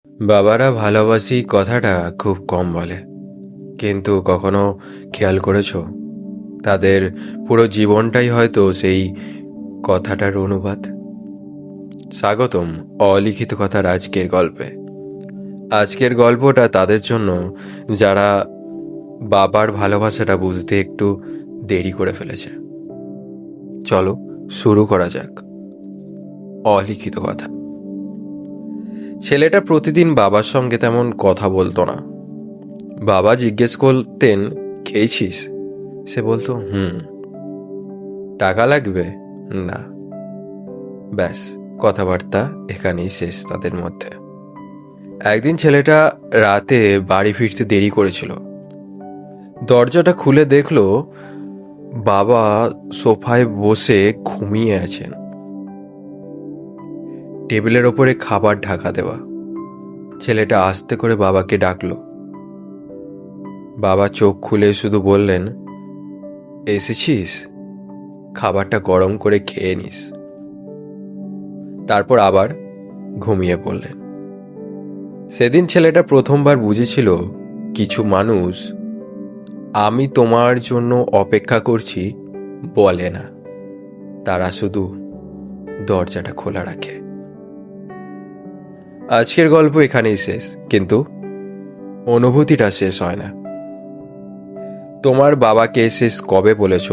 বাবারা ভালোবাসি কথাটা খুব কম বলে, কিন্তু কখনো খেয়াল করেছো তাদের পুরো জীবনটাই হয়তো সেই কথাটার অনুবাদ। স্বাগতম অলিখিত কথার আজকের গল্পে। আজকের গল্পটা তাদের জন্য যারা বাবার ভালোবাসাটা বুঝতে একটু দেরি করে ফেলেছে। চলো শুরু করা যাক। অলিখিত কথা। ছেলেটা প্রতিদিন বাবার সঙ্গে তেমন কথা বলতো না। বাবা জিজ্ঞেস করতেন, খেয়েছিস? সে বলতো হুম। টাকা লাগবে? না। ব্যাস, কথাবার্তা এখানেই শেষ তাদের মধ্যে। একদিন ছেলেটা রাতে বাড়ি ফিরতে দেরি করেছিল। দরজাটা খুলে দেখলো বাবা সোফায় বসে ঘুমিয়ে আছেন, টেবিলের ওপরে খাবার ঢাকা দেওয়া। ছেলেটা আস্তে করে বাবাকে ডাকলো। বাবা চোখ খুলে শুধু বললেন, এসেছিস? খাবারটা গরম করে খেয়ে নিস। তারপর আবার ঘুমিয়ে পড়লেন। সেদিন ছেলেটা প্রথমবার বুঝেছিল কিছু মানুষ আমি তোমার জন্য অপেক্ষা করছি বলে না, তারা শুধু দরজাটা খোলা রাখে। আজকের গল্প এখানেই শেষ, কিন্তু অনুভূতিটা শেষ হয় না। তোমার বাবাকে শেষ কবে বলেছ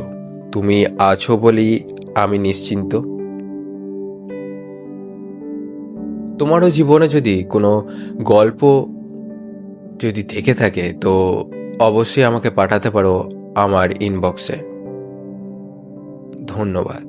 তুমি আছো বলেই আমি নিশ্চিন্ত? তোমারও জীবনে যদি কোনো গল্প যদি থেকে থাকে তো অবশ্যই আমাকে পাঠাতে পারো আমার ইনবক্সে। ধন্যবাদ।